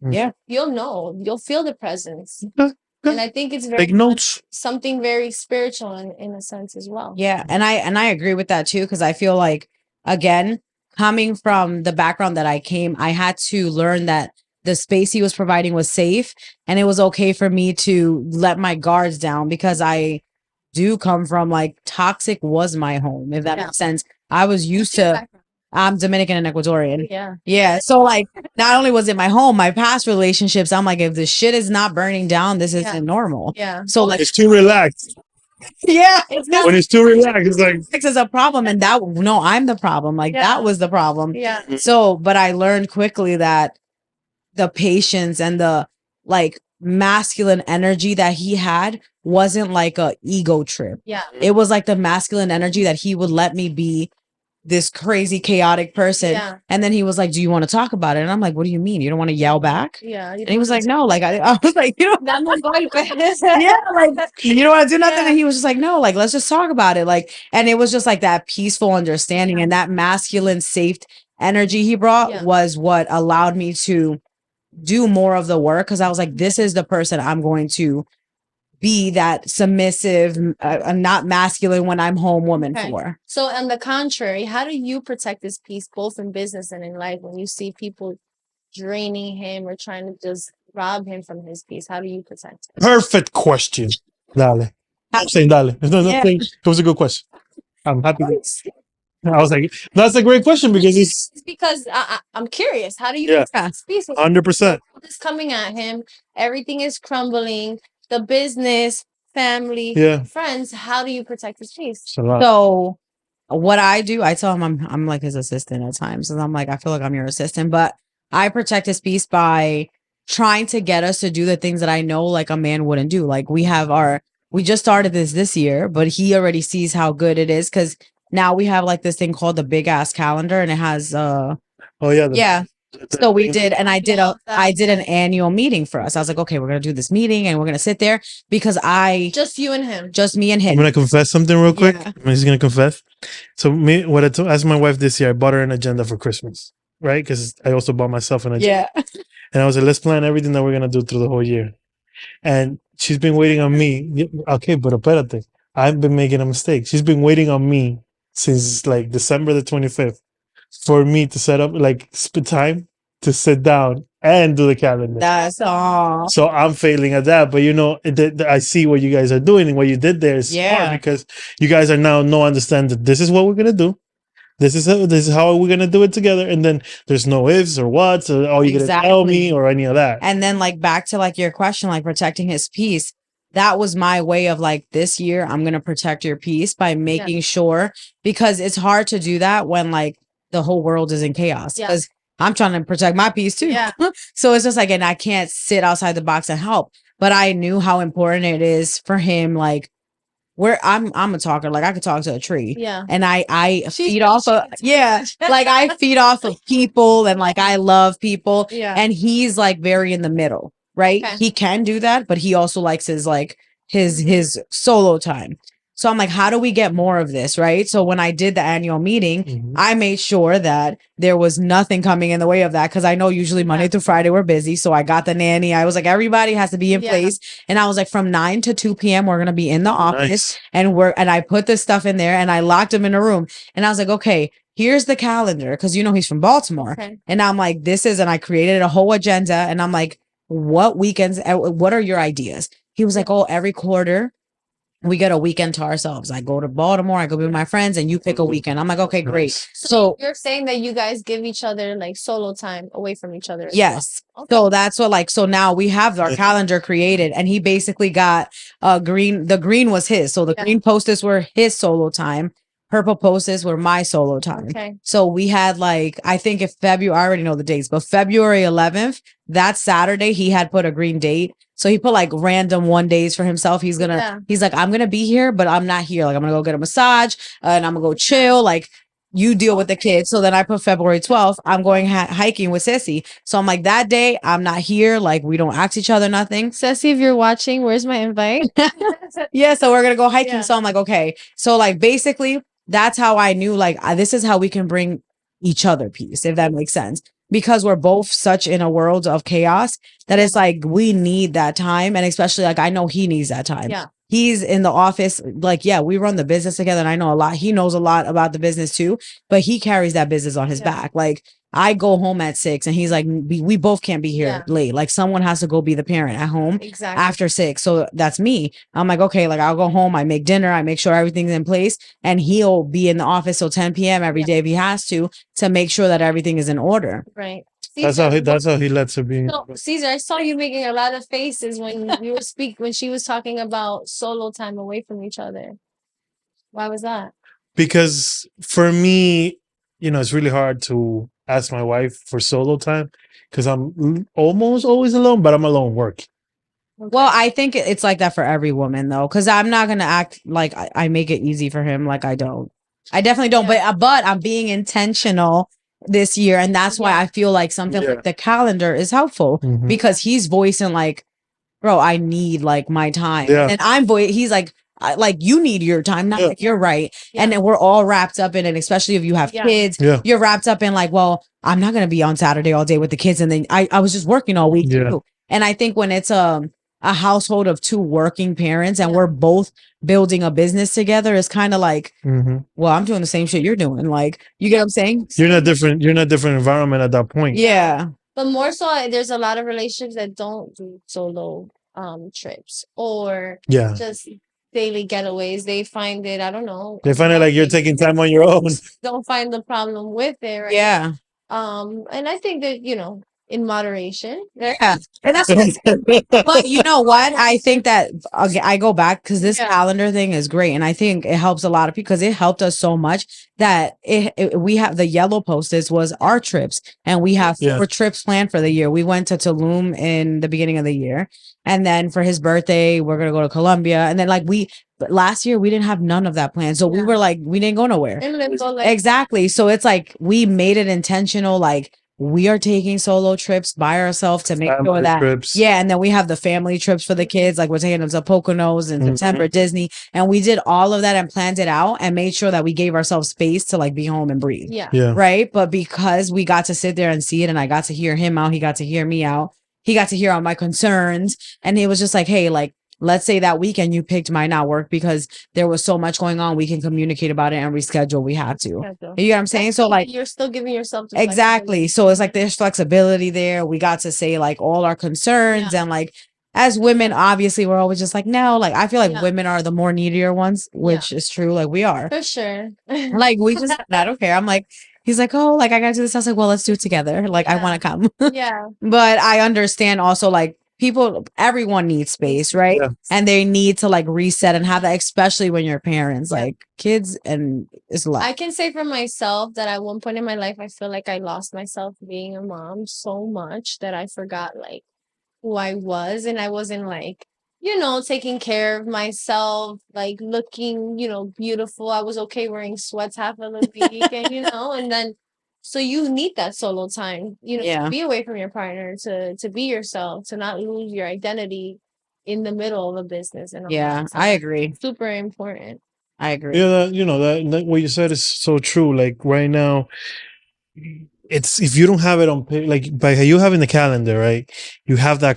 Speaker 2: You'll know, you'll feel the presence. And I think it's very
Speaker 1: notes.
Speaker 2: Something very spiritual in a sense as well.
Speaker 3: Yeah, and I agree with that too, because I feel like, again, coming from the background that I came, I had to learn that the space he was providing was safe, and it was okay for me to let my guards down because I do come from like toxic was my home, if that makes sense. I was used to. I'm Dominican and Ecuadorian. Yeah. So like, not only was it my home, my past relationships, I'm like, if the shit is not burning down, this isn't normal. So like,
Speaker 1: it's too relaxed. When it's too relaxed, it's like
Speaker 3: it's a problem, and I'm the problem. Like that was the problem. So, but I learned quickly that the patience and the like masculine energy that he had wasn't like a ego trip. It was like the masculine energy that he would let me be this crazy chaotic person. And then he was like, do you want to talk about it? And I'm like, what do you mean? You don't want to yell back? And he was like, no, like I was like, you know, like you don't want to do nothing. And he was just like, no, like let's just talk about it. Like, and it was just like that peaceful understanding and that masculine safe energy he brought was what allowed me to do more of the work, because I was like, this is the person I'm going to be that submissive, not masculine when I'm home woman for.
Speaker 2: So on the contrary, how do you protect his peace both in business and in life when you see people draining him or trying to just rob him from his peace? How do you protect him?
Speaker 1: Perfect question. Dale. I'm saying dale. It was a good question. I'm happy. I was like, that's a great question because
Speaker 2: I'm curious. How do you protect his peace?
Speaker 1: 100%.
Speaker 2: It's coming at him. Everything is crumbling. The business, family, friends. How do you protect his peace?
Speaker 3: So what I do, I tell him I'm like his assistant at times. And I'm like, I feel like I'm your assistant, but I protect his peace by trying to get us to do the things that I know like a man wouldn't do. Like we just started this year, but he already sees how good it is, because now we have like this thing called the big ass calendar, and it has So we did, and I did
Speaker 2: Love that.
Speaker 3: I did an annual meeting for us. I was like, okay, we're gonna do this meeting and we're gonna sit there because
Speaker 2: Just you and him.
Speaker 3: just me and
Speaker 1: I'm
Speaker 3: him.
Speaker 1: gonna confess something real quick.
Speaker 3: Yeah.
Speaker 1: I'm just gonna confess. So me, what asked my wife this year, I bought her an agenda for Christmas, right? Because I also bought myself an agenda,
Speaker 3: Yeah.
Speaker 1: and I was like, let's plan everything that we're gonna do through the whole year. And she's been waiting on me. Okay, but espérate, I've been making a mistake. She's been waiting on me since like December the 25th for me to set up like time to sit down and do the calendar.
Speaker 3: That's all.
Speaker 1: So I'm failing at that, but I see what you guys are doing, and what you did there is
Speaker 3: Yeah.
Speaker 1: smart, because you guys are now understand that this is what we're gonna do. This is how we're gonna do it together, and then there's no ifs or whats or oh, you're gonna tell me
Speaker 3: Exactly.
Speaker 1: or any of that.
Speaker 3: And then like back to like your question, like protecting his peace. That was my way of like, this year I'm gonna protect your peace by making sure, because it's hard to do that when like the whole world is in chaos.
Speaker 2: Yeah.
Speaker 3: Because I'm trying to protect my peace too.
Speaker 2: Yeah.
Speaker 3: So it's just like, and I can't sit outside the box and help. But I knew how important it is for him, like I'm a talker, like I could talk to a tree.
Speaker 2: Yeah.
Speaker 3: And I
Speaker 2: She's
Speaker 3: feed off of like I feed off of people, and like I love people.
Speaker 2: Yeah.
Speaker 3: And he's like very in the middle, right?
Speaker 2: Okay.
Speaker 3: He can do that, but he also likes his solo time. So I'm like, how do we get more of this, right? So when I did the annual meeting,
Speaker 1: Mhm.
Speaker 3: I made sure that there was nothing coming in the way of that, because I know usually Monday through Friday we're busy. So I got the nanny. I was like, everybody has to be in place. And I was like, from 9 to 2 p.m. we're gonna be in the office.
Speaker 1: Nice.
Speaker 3: And I put this stuff in there and I locked him in a room. And I was like, okay, here's the calendar, because he's from Baltimore.
Speaker 2: Okay.
Speaker 3: And I'm like, and I created a whole agenda, and I'm like, what weekends, what are your ideas? He was like, oh, every quarter we get a weekend to ourselves. I go to Baltimore, I go be with my friends, and you pick a weekend. I'm like, okay, great.
Speaker 1: Nice.
Speaker 3: So
Speaker 2: You're saying that you guys give each other like solo time away from each other. as
Speaker 3: yes.
Speaker 2: well. Okay.
Speaker 3: So that's what, like, so now we have our calendar created, and he basically got green. The green was his. So the green post-its were his solo time. Purple post-its were my solo time.
Speaker 2: Okay.
Speaker 3: So we had like, I think if February, I already know the dates, but February 11th, that Saturday, he had put a green date. So he put like random 1 days for himself. He's like, I'm going to be here, but I'm not here. Like, I'm going to go get a massage and I'm going to go chill. Like, you deal with the kids. So then I put February 12th, I'm going hiking with Sissy. So I'm like, that day I'm not here. Like, we don't ask each other nothing.
Speaker 2: Ceci, if you're watching, where's my invite?
Speaker 3: Yeah. So we're going to go hiking.
Speaker 2: Yeah.
Speaker 3: So I'm like, okay. So like, basically that's how I knew, like, this is how we can bring each other peace, if that makes sense. Because we're both such in a world of chaos that it's like, we need that time. And especially like, I know he needs that time.
Speaker 2: Yeah.
Speaker 3: He's in the office. Like, yeah, we run the business together, and I know a lot. He knows a lot about the business too, but he carries that business on his back. Like, I go home at 6 and he's like, we both can't be here late. Like, someone has to go be the parent at home after 6. So that's me. I'm like, okay, like, I'll go home. I make dinner. I make sure everything's in place, and he'll be in the office till 10 p.m. every day if he has to make sure that everything is in order.
Speaker 2: Right.
Speaker 1: That's how he lets her be.
Speaker 2: So, Cesar, I saw you making a lot of faces when you were when she was talking about solo time away from each other. Why was that?
Speaker 1: Because for me, it's really hard to ask my wife for solo time, because I'm almost always alone, but I'm alone working.
Speaker 3: Well, I think it's like that for every woman though, because I'm not gonna act like I make it easy for him. Like, I don't. I definitely don't. But I'm being intentional this year, and that's why I feel like something like the calendar is helpful, because he's voicing like, bro, I need like my time, and he's like you need your time. Not like, you're right. And then we're all wrapped up in it, especially if you have kids. You're wrapped up in like, well, I'm not gonna be on Saturday all day with the kids, and then I was just working all week too. And I think when it's a household of 2 working parents and we're both building a business together, it's kind of like, well, I'm doing the same shit you're doing. Like, you get what I'm saying? You're in a different
Speaker 1: environment at that point.
Speaker 3: Yeah.
Speaker 2: But more so, there's a lot of relationships that don't do solo trips or just daily getaways. They find it, I don't know.
Speaker 1: They find it like you're taking time on your own.
Speaker 2: Don't find the problem with it, right?
Speaker 3: Yeah.
Speaker 2: And I think that, in moderation.
Speaker 3: Yeah. And that's but you know what? I think that I go back because this calendar thing is great. And I think it helps a lot of people, because it helped us so much that we have the yellow post-its was our trips, and we have 4 trips planned for the year. We went to Tulum in the beginning of the year. And then for his birthday, we're going to go to Colombia. And then but last year we didn't have none of that planned. So we were like, we didn't go nowhere.
Speaker 2: In limbo,
Speaker 3: Exactly. So it's like, we made it intentional. Like, we are taking solo trips by ourselves to make sure
Speaker 1: Family
Speaker 3: that
Speaker 1: trips.
Speaker 3: yeah, and then we have the family trips for the kids. Like we're taking them to Poconos in September, Disney, and we did all of that and planned it out and made sure that we gave ourselves space to like be home and breathe.
Speaker 2: Yeah.
Speaker 1: Yeah.
Speaker 3: Right. But because we got to sit there and see it, and I got to hear him out, he got to hear me out, he got to hear all my concerns, and it was just like, hey, like, let's say that weekend you picked might not work because there was so much going on. We can communicate about it and reschedule. We had to.
Speaker 2: Schedule.
Speaker 3: You know what I'm saying? So like
Speaker 2: you're still giving yourself the
Speaker 3: exactly.
Speaker 2: flexibility.
Speaker 3: So it's like there's flexibility there. We got to say like all our concerns and like as women, obviously we're always just like, no, like I feel like women are the more needier ones, which is true. Like we are.
Speaker 2: For sure.
Speaker 3: Like we just I don't care. I'm like, he's like, oh, like I gotta do this. I was like, well, let's do it together. Like I want to come.
Speaker 2: Yeah.
Speaker 3: But I understand also like people, everyone needs space, right?
Speaker 1: Yeah.
Speaker 3: And they need to like reset and have that, especially when you're parents, like kids, and it's a lot.
Speaker 2: I can say for myself that at one point in my life, I feel like I lost myself being a mom so much that I forgot like who I was, and I wasn't like, you know, taking care of myself, like looking, you know, beautiful. I was okay wearing sweats half of the week, and you know, and then so you need that solo time, you know, to be away from your partner, to be yourself, to not lose your identity in the middle of a business. And all that. So
Speaker 3: I agree.
Speaker 2: Super important.
Speaker 3: I agree.
Speaker 1: Yeah, that, you know, that what you said is so true. Like right now, it's if you don't have it on like by you having the calendar, right? You have that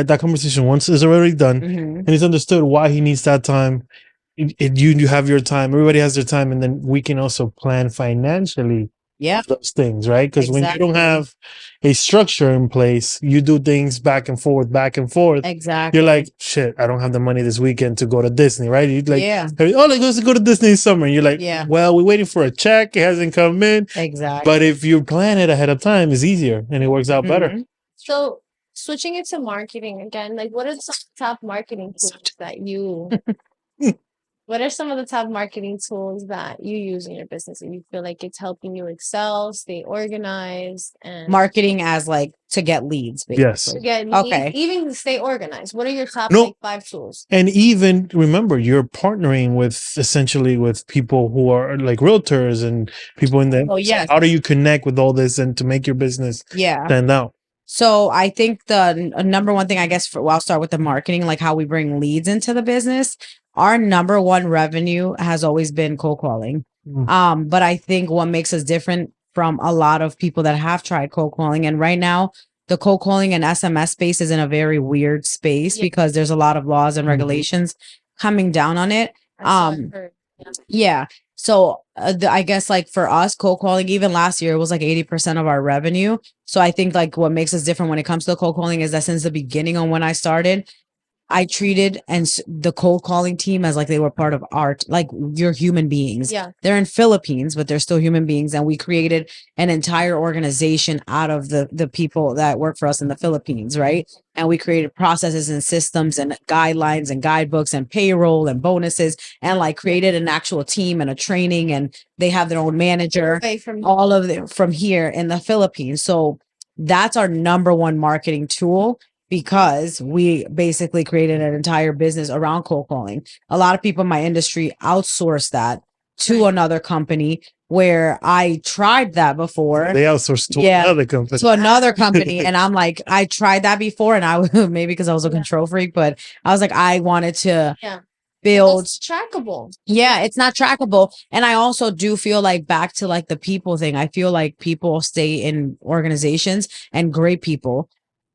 Speaker 1: that conversation once is already done, and it's understood why he needs that time. You have your time. Everybody has their time, and then we can also plan financially.
Speaker 3: Yeah,
Speaker 1: those things, right? Because when you don't have a structure in place, you do things back and forth, back and forth.
Speaker 3: Exactly.
Speaker 1: You're like, shit, I don't have the money this weekend to go to Disney, right? You like,
Speaker 3: yeah,
Speaker 1: oh, like let's go to Disney this summer. And you're like, well, we're waiting for a check. It hasn't come in.
Speaker 3: Exactly.
Speaker 1: But if you plan it ahead of time, it's easier and it works out better.
Speaker 2: So switching it to marketing again, like what are some top marketing tools that you what are some of the top marketing tools that you use in your business and you feel like it's helping you excel, stay organized, and
Speaker 3: marketing as like to get leads, basically.
Speaker 1: Yes.
Speaker 2: to get
Speaker 3: Okay.
Speaker 2: even to stay organized? What are your top like 5 tools?
Speaker 1: And even remember, you're partnering with essentially with people who are like realtors and people in the.
Speaker 3: Oh, yes.
Speaker 1: How do you connect with all this and to make your business stand out?
Speaker 3: So I think the number one thing, I guess, I'll start with the marketing, like how we bring leads into the business. Our number one revenue has always been cold calling. But I think what makes us different from a lot of people that have tried cold calling, and right now the cold calling and SMS space is in a very weird space because there's a lot of laws and regulations coming down on it. So I guess like for us, cold calling, even last year, it was like 80% of our revenue. So I think like what makes us different when it comes to cold calling is that since the beginning on when I started, I treated the cold calling team as like they were part of art, like you're human beings.
Speaker 2: Yeah.
Speaker 3: They're in Philippines, but they're still human beings. And we created an entire organization out of the people that work for us in the Philippines, right? And we created processes and systems and guidelines and guidebooks and payroll and bonuses and like created an actual team and a training, and they have their own manager, all of them from here in the Philippines. So that's our number one marketing tool, because we basically created an entire business around cold calling. A lot of people in my industry outsource that to another company, where I tried that before.
Speaker 1: They outsourced to another company.
Speaker 3: To another company. And I'm like, I tried that before, and I maybe because I was a control freak, but I was like, I wanted to build.
Speaker 2: It's trackable.
Speaker 3: Yeah, it's not trackable. And I also do feel like back to like the people thing. I feel like people stay in organizations, and great people,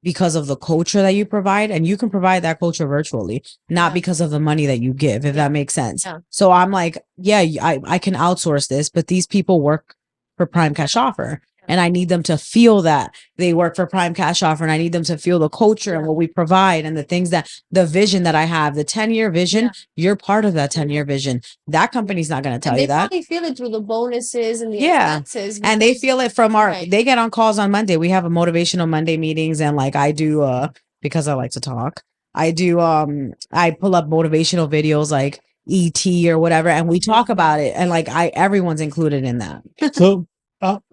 Speaker 3: because of the culture that you provide, and you can provide that culture virtually, not because of the money that you give, if that makes sense. So I'm like, I can outsource this, but these people work for Prime Cash Offer, and I need them to feel that they work for Prime Cash Offer, and I need them to feel the culture and what we provide and the things that the vision that I have, the 10-year vision, you're part of that 10-year vision. That company's not going to tell you that.
Speaker 2: They feel it through the bonuses and the expenses.
Speaker 3: And they feel it from they get on calls on Monday. We have a motivational Monday meetings, and like I do, because I like to talk, I do, I pull up motivational videos like ET or whatever, and we talk about it, and like everyone's included in that.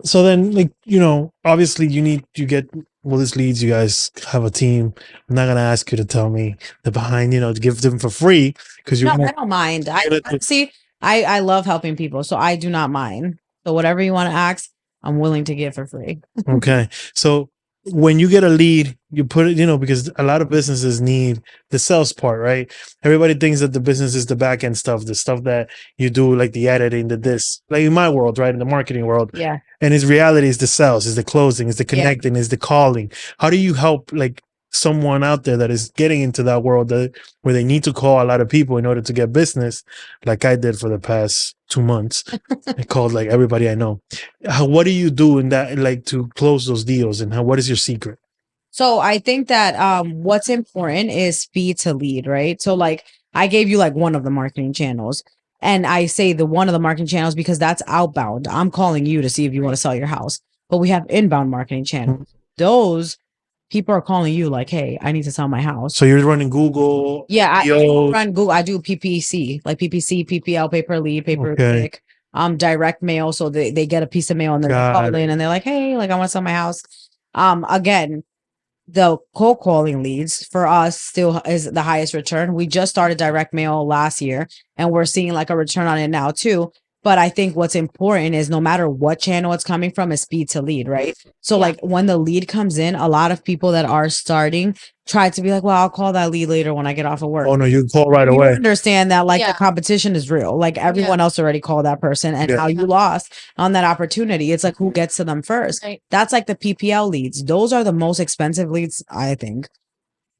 Speaker 1: So then, like, you know, obviously you get all these leads. You guys have a team. I'm not gonna ask you to tell me the behind, you know, to give them for free, because
Speaker 3: I don't mind. I love helping people, so I do not mind. So whatever you want to ask, I'm willing to give for free.
Speaker 1: Okay. So when you get a lead, you put it, because a lot of businesses need the sales part, right? Everybody thinks that the business is the back end stuff, the stuff that you do, like the editing, the this, like in my world, right? In the marketing world.
Speaker 3: Yeah.
Speaker 1: And his reality is the sales, is the closing, is the
Speaker 3: Yeah.
Speaker 1: connecting, is the calling. How do you help like someone out there that is getting into that world where they need to call a lot of people in order to get business, like I did for the past 2 months? I called like everybody I know. What do you do in that, like to close those deals, and what is your secret?
Speaker 3: So I think that what's important is speed to lead, right? So like I gave you like one of the marketing channels. And I say the one of the marketing channels because that's outbound. I'm calling you to see if you want to sell your house. But we have inbound marketing channels. Those people are calling you like, hey, I need to sell my house.
Speaker 1: So you're running Google.
Speaker 3: Yeah, I
Speaker 1: SEO.
Speaker 3: run Google. I do PPC, like PPC, PPL, pay per lead, pay per
Speaker 1: Okay.
Speaker 3: click, direct mail. So they get a piece of mail and then they
Speaker 1: Got
Speaker 3: call in and they're like, hey, like I want to sell my house. Again, the cold calling leads for us still is the highest return. We just started direct mail last year and we're seeing like a return on it now too. But I think what's important is no matter what channel it's coming from is speed to lead, right? So
Speaker 2: Yeah.
Speaker 3: like when the lead comes in, a lot of people that are starting try to be like, well, I'll call that lead later when I get off of work.
Speaker 1: Oh no, you call right
Speaker 3: You
Speaker 1: away.
Speaker 3: understand that like
Speaker 2: Yeah.
Speaker 3: the competition is real. Like everyone else already called that person and
Speaker 1: Yeah.
Speaker 3: how you lost on that opportunity. It's like who gets to them first.
Speaker 2: Right.
Speaker 3: That's like the PPL leads. Those are the most expensive leads, I think.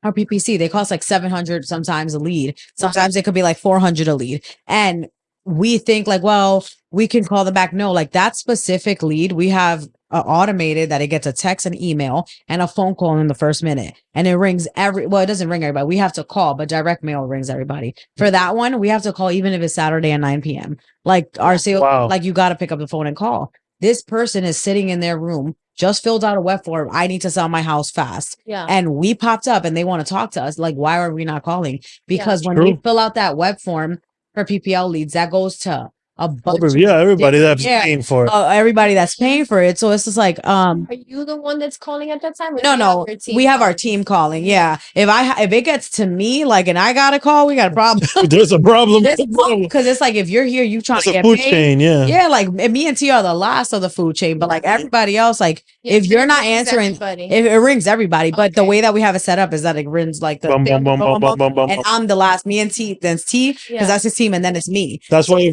Speaker 3: Or PPC, they cost like 700 sometimes a lead. Sometimes it could be like 400 a lead. And we think like, well, we can call them back. No, like that specific lead, we have automated that it gets a text, an email, and a phone call in the first minute. And it rings it doesn't ring everybody. We have to call, but direct mail rings everybody. For that one, we have to call even if it's Saturday at 9 p.m. Like our sales,
Speaker 1: Wow.
Speaker 3: like you got to pick up the phone and call. This person is sitting in their room, just filled out a web form. I need to sell my house fast.
Speaker 2: Yeah.
Speaker 3: And we popped up and they want to talk to us. Like, why are we not calling? Because when
Speaker 1: True.
Speaker 3: they fill out that web form for PPL leads, that goes to a bunch.
Speaker 1: Yeah, everybody that's
Speaker 3: Yeah.
Speaker 1: paying for it.
Speaker 3: Everybody that's paying for it. So it's just like,
Speaker 2: Are you the one that's calling at that time? Or do you
Speaker 3: no,
Speaker 2: have your team
Speaker 3: we have our
Speaker 2: calling?
Speaker 3: team calling. Yeah. If it gets to me, like, and I got a call, we got a problem.
Speaker 1: There's a problem.
Speaker 3: Because it's like, if you're here, you trying
Speaker 1: It's
Speaker 3: to
Speaker 1: a
Speaker 3: get
Speaker 1: food
Speaker 3: paid.
Speaker 1: chain, yeah.
Speaker 3: Yeah, like me and T are the last of the food chain, but like everybody else, like
Speaker 2: Yeah,
Speaker 3: if you're not
Speaker 2: it rings
Speaker 3: answering,
Speaker 2: everybody.
Speaker 3: if it rings everybody, but the
Speaker 2: Okay.
Speaker 3: way that we have it set up is that it rings like the
Speaker 1: Bum, bum, bum, bum, bum, bum, bum,
Speaker 3: and
Speaker 1: bum.
Speaker 3: I'm the last. Me and T, then it's T, because
Speaker 2: Yeah.
Speaker 3: that's his team, and then it's me.
Speaker 1: That's why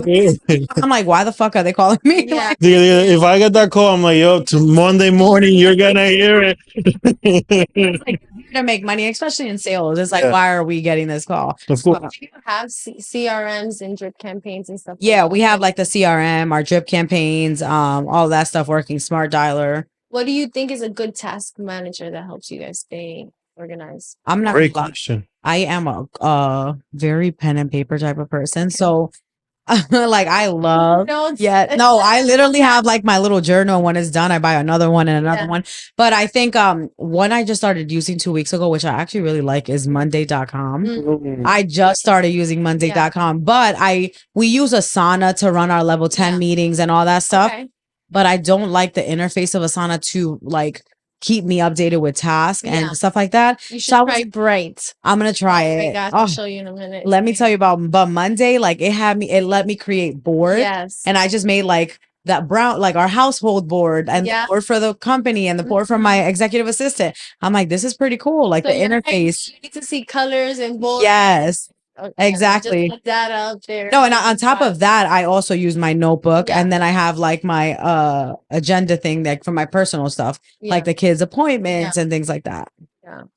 Speaker 3: I'm like, why the fuck are they calling me?
Speaker 2: Yeah.
Speaker 1: if I get that call, I'm like, yo, to Monday morning, you're gonna hear it.
Speaker 3: Like, you're to make money, especially in sales. It's like,
Speaker 1: Yeah.
Speaker 3: why are we getting this call?
Speaker 1: Of course.
Speaker 2: Do you have CRMs and drip campaigns and stuff?
Speaker 3: Yeah,
Speaker 2: like
Speaker 3: we
Speaker 2: that?
Speaker 3: have like the CRM, our drip campaigns, all that stuff working, smart dialer.
Speaker 2: What do you think is a good task manager that helps you guys stay organized?
Speaker 3: I'm not
Speaker 1: Great
Speaker 3: gonna lie.
Speaker 1: question.
Speaker 3: I am a very pen and paper type of person. So like I love
Speaker 2: Notes?
Speaker 3: no, I literally have like my little journal. When it's done, I buy another one and another
Speaker 2: Yeah.
Speaker 3: one. But I think one I just started using 2 weeks ago, which I actually really like, is Monday.com.
Speaker 2: Mm.
Speaker 3: I just started using Monday.com, but we use Asana to run our level 10
Speaker 2: Yeah.
Speaker 3: meetings and all that stuff.
Speaker 2: Okay.
Speaker 3: But I don't like the interface of Asana to like keep me updated with tasks
Speaker 2: Yeah.
Speaker 3: and stuff like that.
Speaker 2: You should
Speaker 3: So I was-
Speaker 2: try Bright.
Speaker 3: I'm gonna try
Speaker 2: Oh my
Speaker 3: it.
Speaker 2: gosh,
Speaker 3: Oh,
Speaker 2: I'll show you in a minute.
Speaker 3: let me tell you about, but Monday, like it let me create boards.
Speaker 2: Yes.
Speaker 3: And I just made like that brown, like our household board and
Speaker 2: Yeah.
Speaker 3: the board for the company and the board for my executive assistant. I'm like, this is pretty cool. Like
Speaker 2: So
Speaker 3: the
Speaker 2: you're right,
Speaker 3: interface.
Speaker 2: you need to see colors and bold.
Speaker 3: Yes.
Speaker 2: Okay,
Speaker 3: exactly.
Speaker 2: Just put that up there.
Speaker 3: No, and on top of that, I also use my notebook,
Speaker 2: Yeah.
Speaker 3: and then I have like my agenda thing like for my personal stuff,
Speaker 2: Yeah.
Speaker 3: like the kids' appointments and things like that.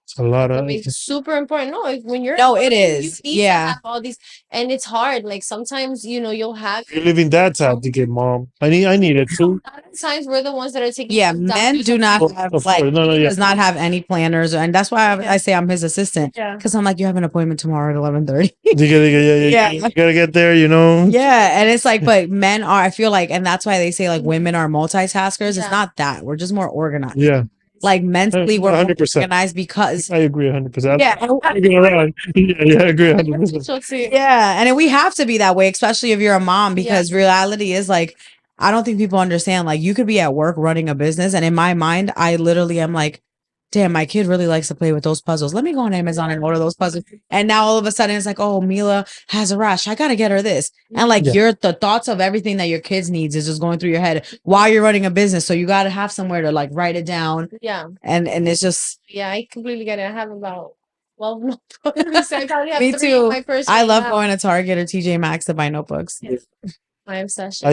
Speaker 1: It's a lot
Speaker 2: I
Speaker 1: of.
Speaker 2: mean, it's super important. No, when you're
Speaker 3: No, it
Speaker 2: working,
Speaker 3: is.
Speaker 2: You need to
Speaker 3: Yeah.
Speaker 2: have all these, and it's hard. Like sometimes, you'll have.
Speaker 1: You're living that side to get mom. I need it too.
Speaker 2: A lot of times we're the ones that are taking.
Speaker 3: Yeah,
Speaker 2: those
Speaker 3: men
Speaker 2: doctors
Speaker 3: do
Speaker 2: and-
Speaker 3: not
Speaker 1: Of
Speaker 3: have
Speaker 1: course.
Speaker 3: like
Speaker 1: No,
Speaker 3: he
Speaker 1: yeah.
Speaker 3: does not have any planners, and that's why
Speaker 2: Yeah.
Speaker 3: I say I'm his assistant
Speaker 2: Yeah.
Speaker 3: because I'm like, you have an appointment tomorrow at 11:30.
Speaker 1: Yeah. You gotta get there, you know.
Speaker 3: Yeah, and it's like, but men are. I feel like, and that's why they say like women are multitaskers.
Speaker 2: Yeah.
Speaker 3: It's not that we're just more organized.
Speaker 1: Yeah,
Speaker 3: Like mentally, we're more
Speaker 1: 100%.
Speaker 3: organized because
Speaker 1: I agree 100%.
Speaker 3: yeah.
Speaker 1: I'm looking around. Yeah, I agree 100%.
Speaker 2: So see,
Speaker 3: Yeah, and we have to be that way, especially if you're a mom, because reality is like, I don't think people understand. Like, you could be at work running a business, and in my mind, I literally am like, damn, my kid really likes to play with those puzzles. Let me go on Amazon and order those puzzles. And now all of a sudden it's like, oh, Mila has a rash. I gotta get her this. And like the thoughts of everything that your kids needs is just going through your head while you're running a business. So you gotta have somewhere to like write it down.
Speaker 2: Yeah.
Speaker 3: And it's just
Speaker 2: I completely get it. I have about 12 notebooks. I probably have
Speaker 3: me
Speaker 2: 3 in
Speaker 3: too.
Speaker 2: my purse
Speaker 3: I
Speaker 2: right
Speaker 3: love
Speaker 2: now.
Speaker 3: going to Target or TJ Maxx to buy notebooks.
Speaker 2: My obsession.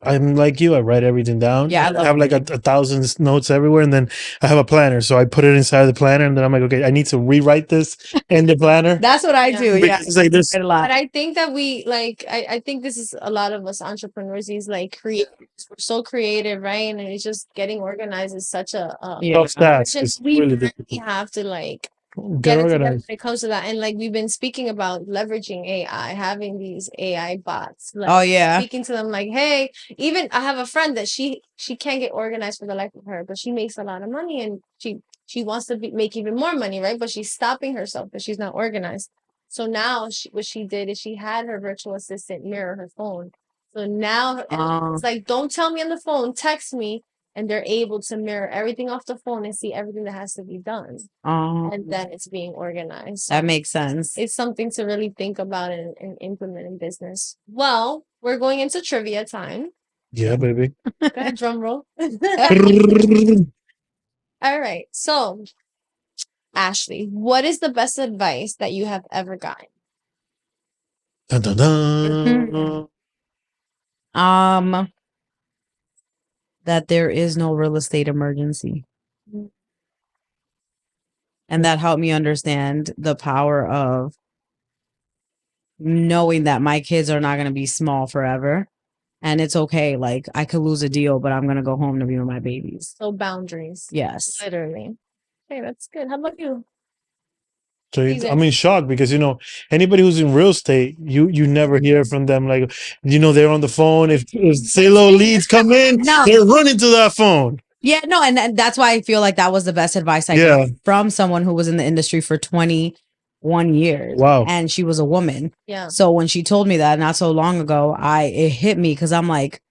Speaker 1: I'm like you. I write everything down.
Speaker 3: Yeah, I
Speaker 1: I have like a 1,000 notes everywhere, and then I have a planner. So I put it inside the planner, and then I'm like, okay, I need to rewrite this in the planner.
Speaker 3: That's what I
Speaker 2: Yeah.
Speaker 3: do. Yeah,
Speaker 1: Because it's like this.
Speaker 3: a lot.
Speaker 2: But I think that we like I think this is a lot of us entrepreneurs, these like creators. We're so creative, right? And it's just getting organized is such a
Speaker 3: Yeah.
Speaker 1: Tough task. It's
Speaker 2: we
Speaker 1: really
Speaker 2: really
Speaker 1: difficult.
Speaker 2: have to like
Speaker 1: Get
Speaker 2: get it together when
Speaker 1: organized.
Speaker 2: it comes to that. And like we've been speaking about leveraging AI, having these AI bots, like
Speaker 3: Oh yeah.
Speaker 2: speaking to them like, hey, even I have a friend that she can't get organized for the life of her, but she makes a lot of money and she wants to make even more money, right? But she's stopping herself because she's not organized. So now what she did is she had her virtual assistant mirror her phone. So now it's like, don't tell me on the phone, text me. And they're able to mirror everything off the phone and see everything that has to be done. And then it's being organized.
Speaker 3: That makes sense.
Speaker 2: It's something to really think about and implement in business. Well, we're going into trivia time.
Speaker 1: Yeah, baby.
Speaker 2: Go ahead, drum roll. All right. So, Ashley, what is the best advice that you have ever gotten?
Speaker 1: Dun, dun, dun.
Speaker 3: That there is no real estate emergency. And that helped me understand the power of knowing that my kids are not going to be small forever. And it's okay. Like I could lose a deal, but I'm going to go home to be with my babies.
Speaker 2: So boundaries.
Speaker 3: Yes.
Speaker 2: Literally. Okay, that's good. How about you?
Speaker 1: So
Speaker 2: Caesar.
Speaker 1: I'm in shock because anybody who's in real estate, you never hear from them. Like they're on the phone. If sale leads come in, they're running to that phone.
Speaker 3: Yeah, no, and that's why I feel like that was the best advice I got from someone who was in the industry for 21 years.
Speaker 1: Wow.
Speaker 3: And she was a woman.
Speaker 2: Yeah.
Speaker 3: So when she told me that not so long ago, it hit me because I'm like,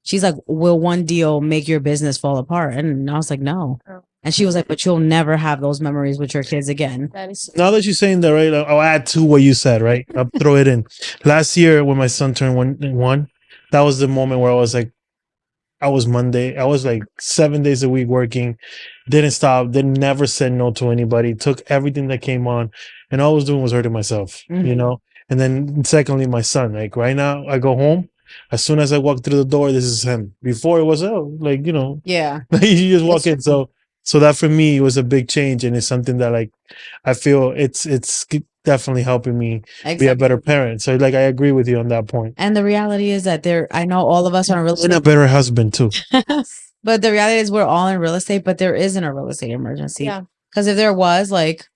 Speaker 3: she's like, will one deal make your business fall apart? And I was like, no.
Speaker 2: Oh.
Speaker 3: And she was like, but you'll never have those memories with your kids again.
Speaker 2: That is
Speaker 1: Now that you're saying that, right, I'll add to what you said, right? I'll throw it in. Last year when my son turned one, that was the moment where I was like, I was Monday. I was like 7 days a week working, didn't stop, never said no to anybody, took everything that came on, and all I was doing was hurting myself, And then secondly, my son, like right now, I go home. As soon as I walk through the door, this is him. Before it was,
Speaker 3: yeah,
Speaker 1: you just walk in. So that for me was a big change, and it's something that like I feel it's definitely helping me be a better parent. So like I agree with you on that point.
Speaker 3: And the reality is that I know all of us are in real estate.
Speaker 1: And a better husband too.
Speaker 3: But the reality is we're all in real estate, but there isn't a real estate emergency.
Speaker 2: Yeah.
Speaker 3: Because if there was, like,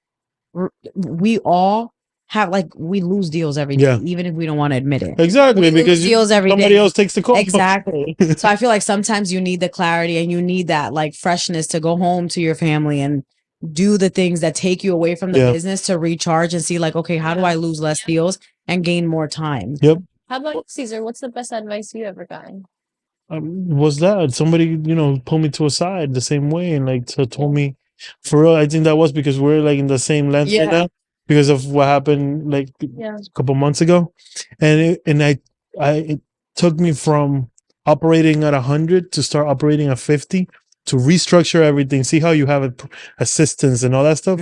Speaker 3: we all have we lose deals every day, even if we don't want to admit it.
Speaker 1: Exactly, because
Speaker 3: deals every
Speaker 1: somebody
Speaker 3: day.
Speaker 1: else takes the call.
Speaker 3: Exactly. So I feel like sometimes you need the clarity and you need that like freshness to go home to your family and do the things that take you away from the business to recharge and see like, okay, how do I lose less deals and gain more time?
Speaker 1: Yep.
Speaker 2: How about you, Cesar? What's the best advice you ever gotten?
Speaker 1: Was that somebody pulled me to a side the same way and like told me for real? I think that was because we're like in the same length right now because of what happened like a couple months ago, and it took me from operating at 100 to start operating at 50 to restructure everything. See how you have assistants and all that stuff.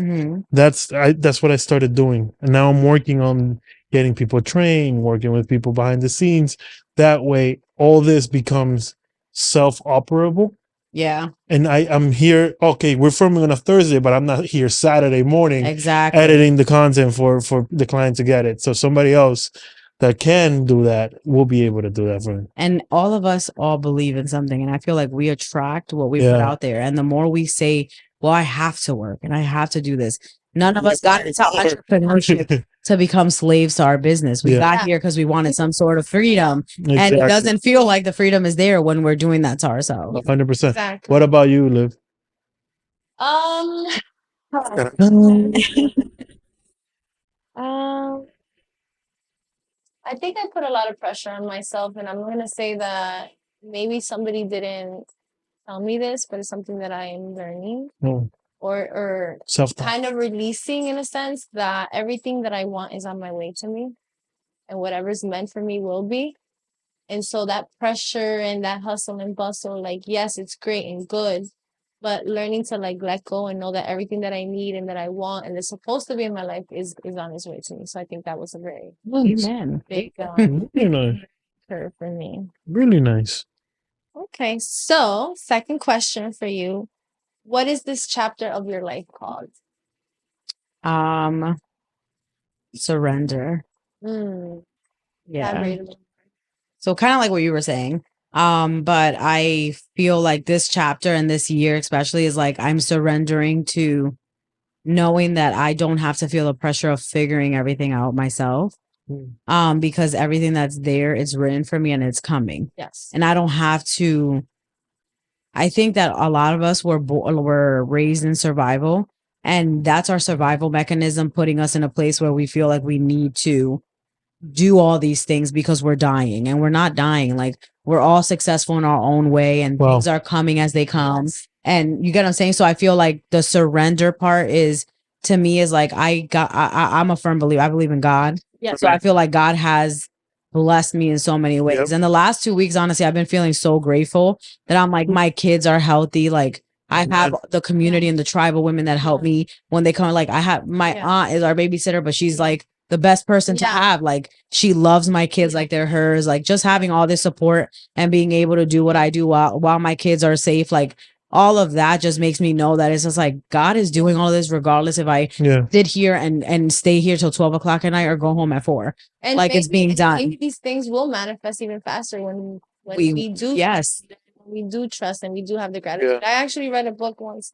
Speaker 1: That's what I started doing, and now I'm working on getting people trained, working with people behind the scenes. That way, all this becomes self-operable.
Speaker 3: Yeah.
Speaker 1: And I'm here. Okay, we're filming on a Thursday, but I'm not here Saturday morning editing the content for the client to get it. So somebody else that can do that will be able to do that for him.
Speaker 3: And all of us all believe in something. And I feel like we attract what we put out there. And the more we say, well, I have to work and I have to do this. None of us got into entrepreneurship to become slaves to our business. We got here because we wanted some sort of freedom. Exactly. And it doesn't feel like the freedom is there when we're doing that to ourselves.
Speaker 1: 100%. Exactly. What about you, Liv?
Speaker 2: I think I put a lot of pressure on myself, and I'm going to say that maybe somebody didn't tell me this, but it's something that I am learning
Speaker 1: Mm.
Speaker 2: or
Speaker 1: Self-talk.
Speaker 2: kind of releasing in a sense that everything that I want is on my way to me, and whatever's meant for me will be. And so that pressure and that hustle and bustle, like, yes, it's great and good, but learning to like let go and know that everything that I need and that I want and is supposed to be in my life is on its way to me. So I think that was a very
Speaker 1: Nice.
Speaker 3: Amen.
Speaker 2: big
Speaker 1: Really nice.
Speaker 2: curve for me.
Speaker 1: Really nice.
Speaker 2: Okay, so second question for you. What is this chapter of your life called?
Speaker 3: Surrender.
Speaker 2: Mm,
Speaker 3: Yeah.
Speaker 2: elaborate a little.
Speaker 3: So kind of like what you were saying. But I feel like this chapter and this year especially is like I'm surrendering to knowing that I don't have to feel the pressure of figuring everything out myself. Because everything that's there is written for me and it's coming.
Speaker 2: Yes.
Speaker 3: And I don't have to. I think that a lot of us were raised in survival, and that's our survival mechanism, putting us in a place where we feel like we need to do all these things because we're dying, and we're not dying. Like, we're all successful in our own way, and
Speaker 1: Wow.
Speaker 3: things are coming as they come. And you get what I'm saying? So I feel like the surrender part is, to me, is like I'm a firm believer. I believe in God.
Speaker 2: Yeah.
Speaker 3: So I feel like God has blessed me in so many ways.
Speaker 1: Yep.
Speaker 3: And the last 2 weeks, honestly, I've been feeling so grateful that I'm like, my kids are healthy. Like, I have the community and the tribal women that help me when they come. Like, I have my aunt is our babysitter, but she's like the best person to have. Like, she loves my kids like they're hers. Like, just having all this support and being able to do what I do while my kids are safe. Like, all of that just makes me know that it's just like God is doing all this regardless if I sit here and stay here till 12 o'clock at night or go home at 4. And like, it's being done.
Speaker 2: Maybe these things will manifest even faster when we do.
Speaker 3: Yes.
Speaker 2: We do trust and we do have the gratitude. I actually read a book once,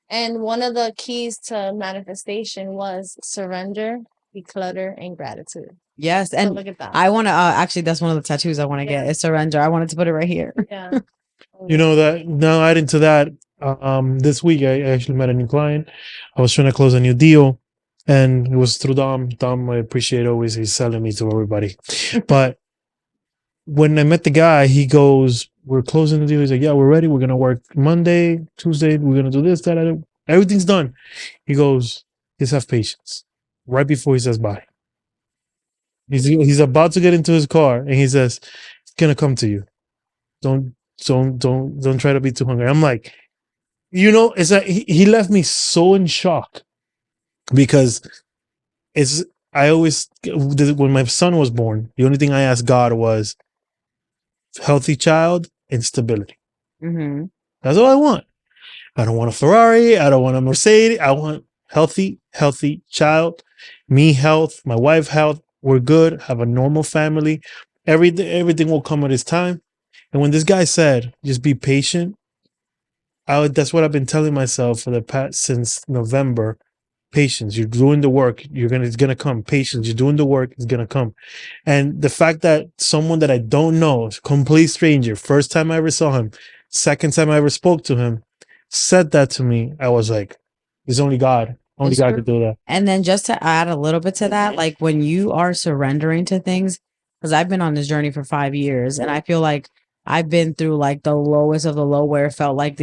Speaker 2: and one of the keys to manifestation was surrender, declutter, and gratitude.
Speaker 3: Yes.
Speaker 2: So
Speaker 3: And
Speaker 2: look at that.
Speaker 3: I want to actually, that's one of the tattoos I want to get is surrender. I wanted to put it right here.
Speaker 2: Yeah.
Speaker 1: You know that now adding to that, this week I actually met a new client. I was trying to close a new deal, and it was through Dom. Dom, I appreciate always he's selling me to everybody. But when I met the guy, he goes, "We're closing the deal." He's like, "Yeah, we're ready. We're gonna work Monday, Tuesday. We're gonna do this, that. Everything's done." He goes, "Just have patience." Right before he says bye, he's about to get into his car, and he says, "It's gonna come to you. Don't try to be too hungry." I'm like, it's that he left me so in shock, because I always, when my son was born, the only thing I asked God was healthy child and stability.
Speaker 3: Mm-hmm.
Speaker 1: That's all I want. I don't want a Ferrari. I don't want a Mercedes. I want healthy child, me health, my wife health. We're good. Have a normal family. Everything will come at its time. And when this guy said, "Just be patient," that's what I've been telling myself for the past since November. Patience. You're doing the work. It's gonna come. Patience. You're doing the work. It's gonna come. And the fact that someone that I don't know, complete stranger, first time I ever saw him, second time I ever spoke to him, said that to me, I was like, "It's only God. Only God could do that."
Speaker 3: And then just to add a little bit to that, like when you are surrendering to things, because I've been on this journey for 5 years, and I feel like I've been through like the lowest of the low, where it felt like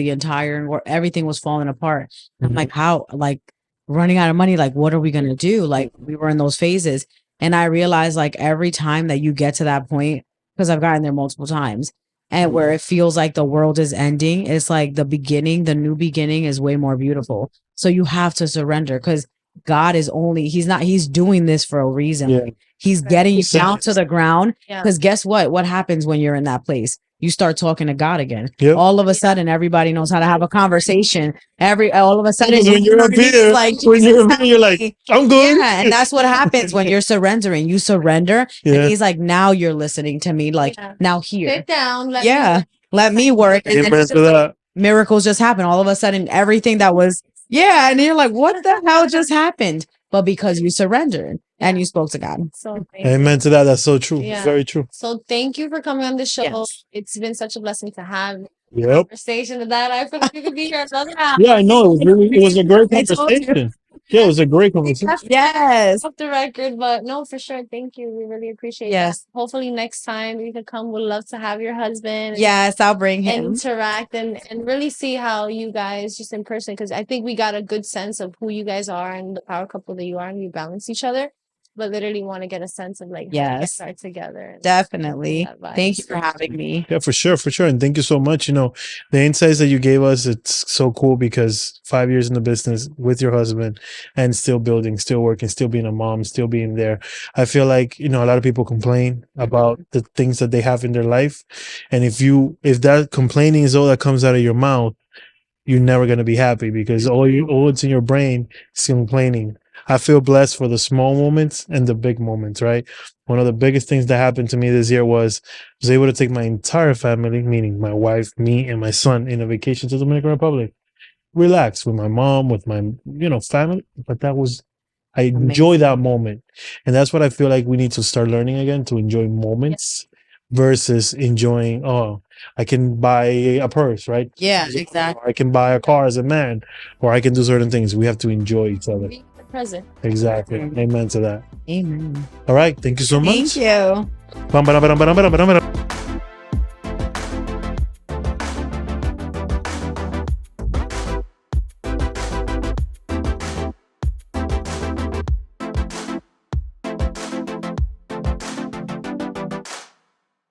Speaker 3: everything was falling apart. I'm like, how, like, running out of money, like, what are we gonna do? Like, we were in those phases, and I realized, like, every time that you get to that point, because I've gotten there multiple times, and where it feels like the world is ending, it's like the new beginning is way more beautiful. So you have to surrender, because God is he's doing this for a reason.
Speaker 1: Yeah.
Speaker 3: Like, he's getting you down to the ground, because guess what happens when you're in that place? You start talking to God again.
Speaker 1: Yep.
Speaker 3: All of a sudden, everybody knows how to have a conversation. All of a sudden,
Speaker 1: when you're up here,
Speaker 3: like,
Speaker 1: you're like, "I'm good."
Speaker 3: Yeah, and that's what happens when you're surrendering. You surrender, and he's like, "Now you're listening to me. Like, now here,
Speaker 2: sit down.
Speaker 3: let me work." And then
Speaker 1: Amen to that.
Speaker 3: miracles just happen. All of a sudden, everything that was and you're like, "What the hell just happened?" But because you surrendered and you spoke to God.
Speaker 2: So
Speaker 1: Amen to that. That's so true.
Speaker 2: Yeah.
Speaker 1: Very true.
Speaker 2: So thank you for coming on the show.
Speaker 3: Yes.
Speaker 2: It's been such a blessing to have
Speaker 1: Yep.
Speaker 2: conversation that I feel like you could be here another hour.
Speaker 1: Yeah, I know. It was a great conversation. Yeah, it was a great conversation.
Speaker 3: Yes.
Speaker 2: off the record, but no, for sure. Thank you. We really appreciate
Speaker 3: Yes.
Speaker 2: that. Hopefully next time you could come. We'd love to have your husband.
Speaker 3: Yes, I'll bring
Speaker 2: And
Speaker 3: him.
Speaker 2: interact and really see how you guys just in person, because I think we got a good sense of who you guys are and the power couple that you are, and you balance each other. But literally want to get a sense of like how you guys
Speaker 3: Yes.
Speaker 2: are together. And
Speaker 3: Definitely.
Speaker 2: that vibe.
Speaker 3: Thank you for having me.
Speaker 1: Yeah, for sure, for sure. And thank you so much. You know, the insights that you gave us, it's so cool because 5 years in the business with your husband and still building, still working, still being a mom, still being there. I feel like, you know, a lot of people complain about the things that they have in their life. And if that complaining is all that comes out of your mouth, you're never going to be happy because all it's in your brain is complaining. I feel blessed for the small moments and the big moments, right? One of the biggest things that happened to me this year was I was able to take my entire family, meaning my wife, me, and my son, in a vacation to the Dominican Republic. Relax with my mom, with my, family. But that was, I enjoy that moment. And that's what I feel like we need to start learning again, to enjoy moments versus enjoying, I can buy a purse, right?
Speaker 3: Yeah,
Speaker 1: Or
Speaker 3: exactly.
Speaker 1: I can buy a car as a man, or I can do certain ththings. We have to enjoy each other.
Speaker 2: Be present.
Speaker 1: Exactly.
Speaker 3: Mhm.
Speaker 1: Amen to that.
Speaker 3: Amen.
Speaker 1: All right. Thank you so much.
Speaker 3: Thank you.
Speaker 1: Bam, ba, da, ba, da, ba, da, ba, da, ba, da.